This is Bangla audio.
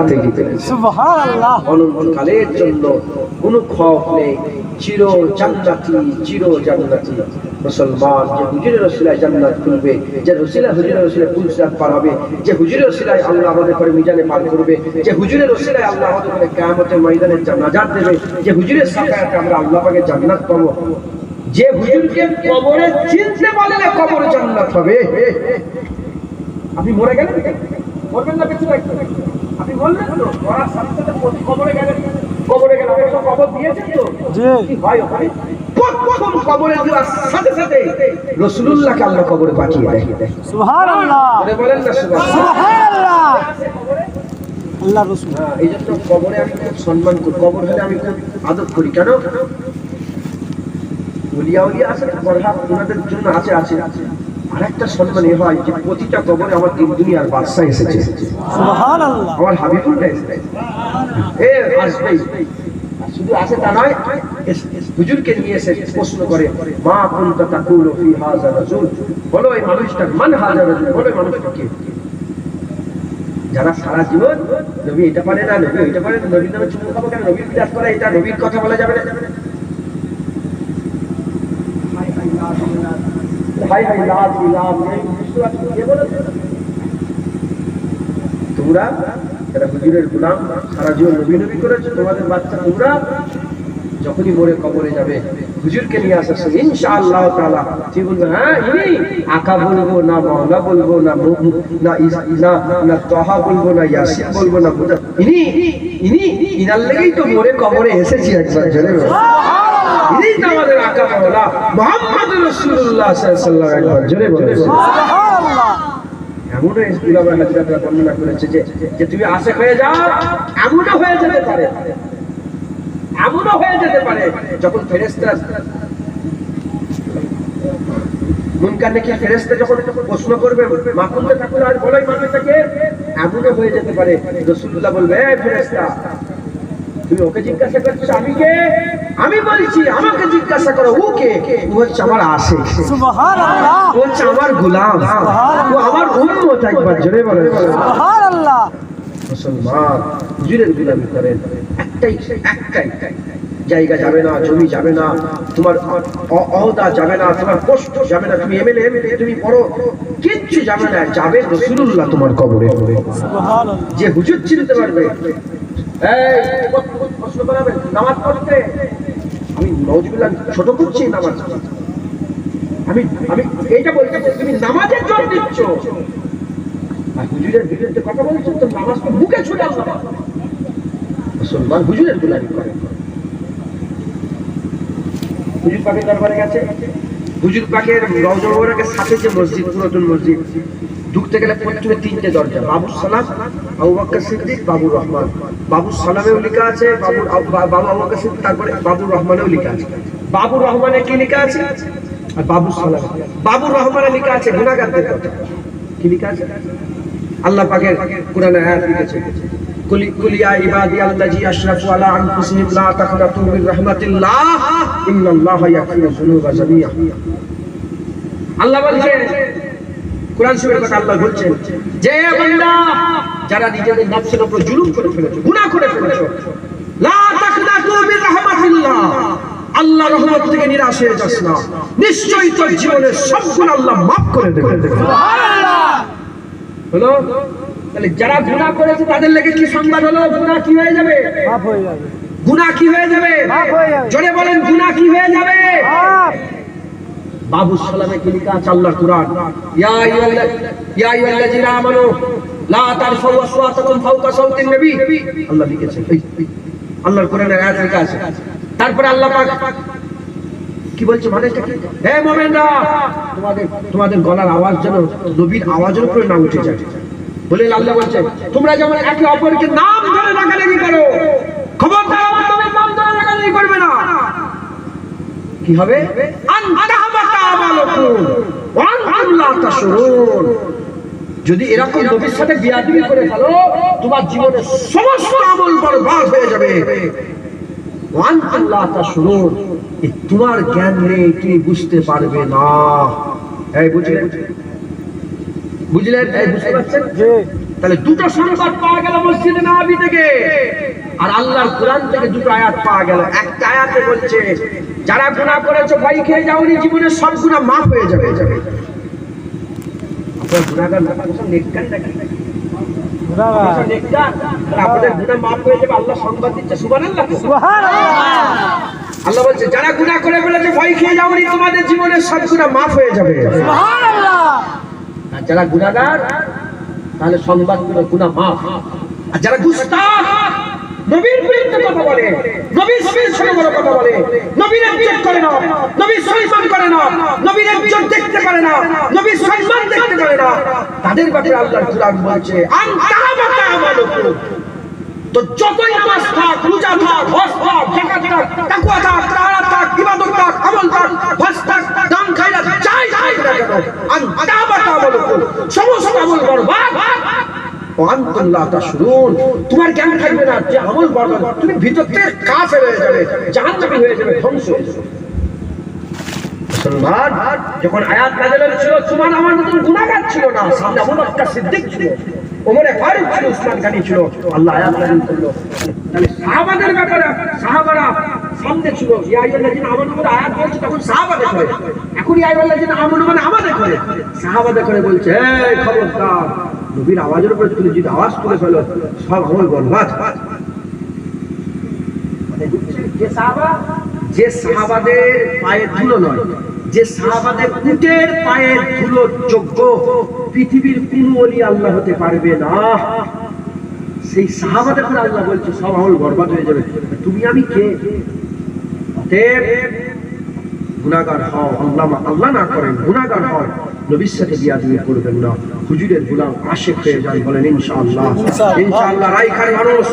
জান্নাতে যেতে সুবহানাল্লাহ অনন্তকালের জন্য কোনো খৌফ নেই চির জান্নাতি চির জান্নাতি মুসলমান যে হুজুরের ওসিলায় জান্নাত খুলবে যে হুজুরের ওসিলায় পুরস্কার পার হবে যে হুজুরের ওসিলায় আল্লাহ আমাদের করে মিজানে পার করবে যে হুজুরের ওসিলায় আল্লাহ আমাদের করে কিয়ামতের ময়দানে নাজাত দেবে যে হুজুরের সাফায়াতে আমরা আল্লাহ পাকের জান্নাত পাবো যে হুজুরকে কবরে চিনতে পারলে কবরে জান্নাত হবে আপনি মরে গেলেন মরবেন না কিছু আপনি বললেন তো মরার সাথে সাথে কবরে গেলেন সব কবর দিয়েছেন তো জি ভাই ওখানে প্রথম কবরে দেওয়ার সাথে সাথে রাসূলুল্লাহকে আল্লাহ কবরে পাঠিয়ে দেয় সুবহানাল্লাহ বলেন না সুবহানাল্লাহ আল্লাহ রাসূল এই জন্য কবরে আমি খুব সম্মান করি কবর হলে আমি খুব আদব করি কেন ওলিয়া আছে বরহাত ওনাদের জন্য আছে আরেকটা সম্মান এ হয় যে প্রতিটা কবরে আমার দিন দুনিয়ার বাদশা এসেছে সুবহানাল্লাহ আমার হাবিবুল্লাহ এসেছে আসবে শুধু আসে তা নয় হুজুরকে নিয়ে এসে প্রশ্ন করে মা কুনতা তাকুলু ফি হাযা রাজুল বলো এই মানুষটা মান হাযা রাজুল বলো এই মানুষটা কে যারা সারা জীবন নবী এটা পারে না নবী এটা পারে না নবীর নামে চুমু খাবো কেন নবীর বিরাট করে এটা নবীর কথা বলা যাবে না হাই লাভ তোমরা যারা হুজুরের গোলাম সারা জীবন নবী করেছো তোমাদের বাচ্চা তোমরা যখনই মরে কবরে যাবে হুজুরকে নিয়ে আসার সঙ্গে ইনশাআল্লাহ তাআলা ঠিক বলবে হ্যাঁ ইনি আকা বলবো না মাওলা বলবো না না তাহা বলবো না ইয়াসিন বলবো না ইনি ইনার লেগেই তো মরে কবরে এসেছি একবার জেনে ইনি তো আমাদের আকা মাওলা মুহাম্মদুর রাসূলুল্লাহ সাল্লাল্লাহু আলাইহি ওয়াসাল্লাম জেনে বলে সুবহানাল্লাহ এমনও ইসলামের হাদিসে বর্ণনা করেছে যে তুমি আশিক হয়ে যাও এমনও হয়ে যেতে পারে যখন ফেরেশতা মুনকার নাকি ফেরেশতা যখন প্রশ্ন করবে মাকুলতে থাকুন আর বলাই মানুষটাকে এমনও হয়ে যেতে পারে রাসূলুল্লাহ বলবে এই ফেরেশতা তুমি ওকে জিজ্ঞাসা করছো আমি কে আমি বলছি আমাকে জিজ্ঞাসা করো ও কে ও হচ্ছে আমার আশিক সুবহানাল্লাহ ও হচ্ছে আমার গোলাম ও আমার উম্মত একবার জোরে বলেন সুবহানাল্লাহ মুসলমান হুজুরের গোলামি করেন একটাই জায়গা যাবে না জমি যাবে না তোমার অহদা যাবে না তোমার পোস্ট যাবে না তুমি এমএলএ তুমি বড় কিচ্ছু যাবে না যাবে রাসূলুল্লাহ তোমার কবরে সুবহানাল্লাহ যে হুজুর চিনতে পারবে এই প্রশ্ন করাবে নামাজ পড়তে আমি নাউজুবিল্লাহ ছোট করছি নামাজ আমি এইটা বলতে তুমি নামাজের জোর দিচ্ছ আর হুজুরের বিরুদ্ধে কথা বলছো তো নামাজ তো মুখে ছুড়ে আসবে মুসলমান হুজুরের গোলামি করে হুজুর পাকের দরবারে গেছে হুজুর পাকের রওজা মুবারকের সাথে যে মসজিদ পুরাতন মসজিদ ঢুকতে গেলে প্রথমে তিনটে দরজা বাবু সালাম আবু বকর সিদ্দিক বাবুর রহমান বাবু সালামেও লেখা আছে বাবু আবু বকর সিদ্দিক তারপরে বাবুর রহমানেও লেখা আছে বাবুর রহমানে কি লেখা আছে আর বাবু সালাম বাবুর রহমানে লেখা আছে গুনাহগারদের কথা কি লেখা আছে আল্লাহ পাকের কোরআনে আয়াত লিখেছে কুলি ইয়া ইবাদিয়াল্লাযী আশরাফু আলা আনফুসিহিম লা তাকনাতু মির রাহমাতিল্লাহ ইন্নাল্লাহা ইয়াগফিরু যুনুবা জামিআ আল্লাহ বলছেন কুরআন শরীফের কথা আল্লাহ বলছেন যে বান্দা যারা নিজেদের নফসের উপর জুলুম করে ফেলেছো গুনাহ করে ফেলেছো লা তাকনাতু মির রাহমাতিল্লাহ আল্লাহর রহমত থেকে নিরাশ হয়ে যাস না নিশ্চয়ই তোর জীবনের সব গুনাহ আল্লাহ maaf করে দেবেন সুবহানাল্লাহ হলো তাহলে যারা গুনাহ করেছে তাদের লাগি কি সংবাদ হলো গুনাহ কি হয়ে যাবে maaf হয়ে যাবে গুনাহ কি হয়ে যাবে maaf হয়ে যাবে জোরে বলেন গুনাহ কি হয়ে যাবে maaf বাবু সালামে কি লেখা আছে আল্লাহর কোরআন ইয়া আইয়ুহাল্লাযীনা আমানু লা তারফাউ আসওয়াতাকুম ফাওকা সাওতিন নবী আল্লাহ লিখেছে আল্লাহর কোরআনের আয়াত লেখা আছে তারপরে আল্লাহ পাক কি বলছে মানে এটা কি হে মুমিনরা তোমাদের গলার আওয়াজ যেন নবীর আওয়াজের উপরে না উঠে যায় বলে আল্লাহ বলছে তোমরা যেমন একে অপরকে নাম ধরে রাগারাগি করো খবরদার আমার নবীর নাম ধরে রাগারাগি করবে না কি হবে আনতাহাবাতা আমালুকুম ওয়া আনতুম লা তাশউরুন যদি এরকম নবীর সাথে বিয়াদবি করে ফেলো তোমার জীবনের সমস্ত আমল বরবাদ হয়ে যাবে ওয়া আনতুম লা তাশউরুন তোমার জ্ঞান নেই তুমি বুঝতে পারবে না এই বুঝলেন এই বুঝতে পারছেন তাহলে দুটো সংবাদ পাওয়া গেল মসজিদে নববী থেকে আর আল্লাহর কোরআন থেকে দুটো আয়াত পাওয়া গেল। একটা আয়াতে বলছে যারা গুনাহ করেছো ভয় খেয়ে যাওনি, জীবনের সব গুনাহ মাফ হয়ে যাবে। আপনারা গুনাহগার নেককার নাকি? আপনাদের গুনাহ মাফ হয়ে যাবে, আল্লাহ সংবাদ দিচ্ছে। সুবহানাল্লাহ, আল্লাহ বলছে যারা গুনাহ করে বলেছে ভয় খেয়ে যাওনি, তোমাদের জীবনের সব গুনাহ মাফ হয়ে যাবে। আর যারা গুনাহগার তাহলে সংবাদ গুনাহ মাফ। আর যারা গুস্তাখ, নবীর বিরুদ্ধে কথা বলে, নবীর সঙ্গে বড় কথা বলে, নবীর ইজ্জত করে না, নবীর সম্মান করে না, নবীর ইজ্জত দেখতে পারে না, নবীর সম্মান দেখতে পারে না, তাদের ব্যাপারে আল্লাহর কোরআন বলছে আনতাবাতা আমালুকুম। তো যতই নামাজ থাক, রোজা থাক, হজ থাক, যাকাত থাক, তাকওয়া থাক, তাআরা থাক, ইবাদত থাক, আমল থাক, হজ থাক, দান খায়রাত যাই থাক না কেন, আনতাবাতা আমালুকুম, সমস্ত আমল বরবাদ। ওয়ান্তুম লা তাশউরুন, তোমার জ্ঞান থাকবে না যে আমল বরবাদ, তুমি ভিতর থেকে কাফের হয়ে যাবে, জাহান্নামী হয়ে যাবে, ধ্বংস হয়ে যাবে। মুসলমান যখন আয়াত নাযিল হয়েছিল, তোমার আমার মতন গুনাহগার ছিল না, সামনে আবু বকর সিদ্দিক ছিল, ওমর ফারুক ছিল, উসমান গনি ছিল, আল্লাহ আয়াত নাযিল করলো। তাহলে সাহাবাদের ব্যাপারে সাহাবারা সামনে ছিল, ইয়া আইয়ুহাল্লাযিনা আমানু বলে আয়াত বলছে তখন সাহাবাদের করে, এখন ইয়া আইয়ুহাল্লাযিনা আমানু মানে আমাদের করে, সাহাবাদের করে বলছে এই খবরদার, নবীর আওয়াজের উপরে তুমি যদি আওয়াজ তুলে ফেলো সব আমল বরবাদ। যে সাহাবাদের পায়ের ধুলো নয়, যে সাহাবাদের উটের পায়ের ধুলো যোগ্য পৃথিবীর কোন ওলি আল্লাহ হতে পারবে না, সেই সাহাবাদের করে আল্লাহ বলছে সব আমল বরবাদ হয়ে যাবে। তুমি আমি কে? অতএব গুনাহগার হও, আল্লাহ না করেন গুনাহগার হয়, নবীর সাথে বিয়াদবি করবেন না, হুজুরের গোলাম আশিক হয়ে যান। বলেন ইনশাআল্লাহ। ইনশাআল্লাহ রাইখার মানুষ